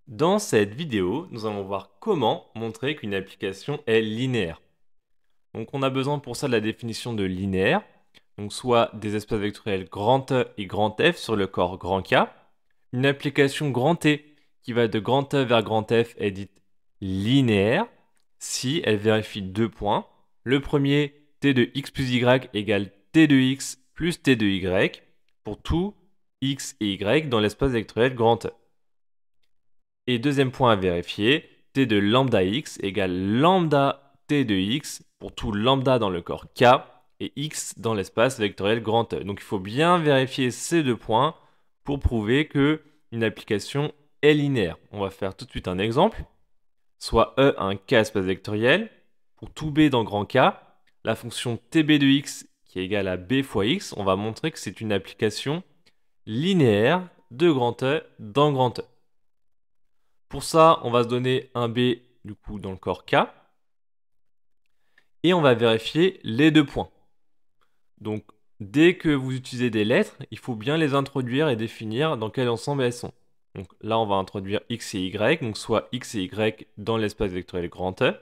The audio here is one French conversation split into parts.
Dans cette vidéo, nous allons voir comment montrer qu'une application est linéaire. Donc on a besoin pour ça de la définition de linéaire, donc soit des espaces vectoriels grand E et grand F sur le corps grand K. Une application grand T qui va de grand E vers grand F est dite linéaire si elle vérifie deux points. Le premier, t de x plus y égale t de x plus t de y pour tout x et y dans l'espace vectoriel grand E. Et deuxième point à vérifier, t de lambda x égale lambda t de x pour tout lambda dans le corps K et x dans l'espace vectoriel grand E. Donc il faut bien vérifier ces deux points pour prouver que une application est linéaire. On va faire tout de suite un exemple. Soit E un K espace vectoriel, pour tout B dans grand K, la fonction tb de x qui est égale à b fois x, on va montrer que c'est une application linéaire de grand E dans grand E. Pour ça, on va se donner un B du coup dans le corps K. Et on va vérifier les deux points. Donc, dès que vous utilisez des lettres, il faut bien les introduire et définir dans quel ensemble elles sont. Donc là, on va introduire x et y, donc soit x et y dans l'espace vectoriel grand E,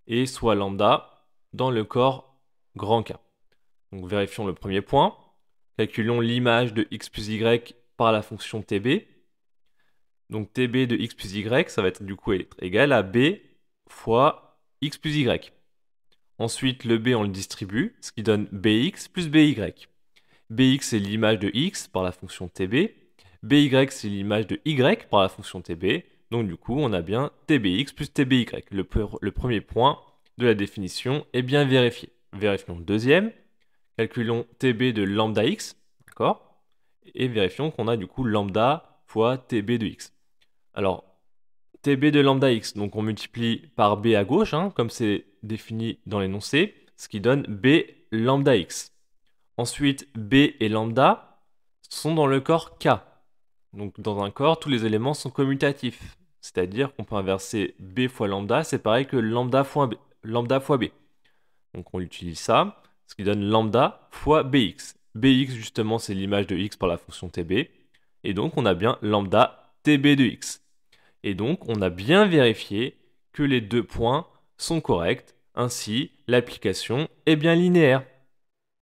et soit lambda dans le corps grand K. Donc vérifions le premier point. Calculons l'image de x plus y par la fonction tb. Donc tb de x plus y, ça va être du coup être égal à b fois x plus y. Ensuite, le b, on le distribue, ce qui donne bx plus by. Bx, c'est l'image de x par la fonction tb. By, c'est l'image de y par la fonction tb. Donc du coup, on a bien tbx plus tby. Le premier point de la définition est bien vérifié. Vérifions le deuxième. Calculons tb de lambda x, d'accord? Et vérifions qu'on a du coup lambda fois tb de x. Alors, tb de lambda x, donc on multiplie par b à gauche, comme c'est défini dans l'énoncé, ce qui donne b lambda x. Ensuite, b et lambda sont dans le corps K. Donc dans un corps, tous les éléments sont commutatifs. C'est-à-dire qu'on peut inverser b fois lambda, c'est pareil que lambda fois b. Donc on utilise ça, ce qui donne lambda fois bx. Bx, justement, c'est l'image de x par la fonction tb. Et donc on a bien lambda tb de x. Et donc, on a bien vérifié que les deux points sont corrects. Ainsi, l'application est bien linéaire.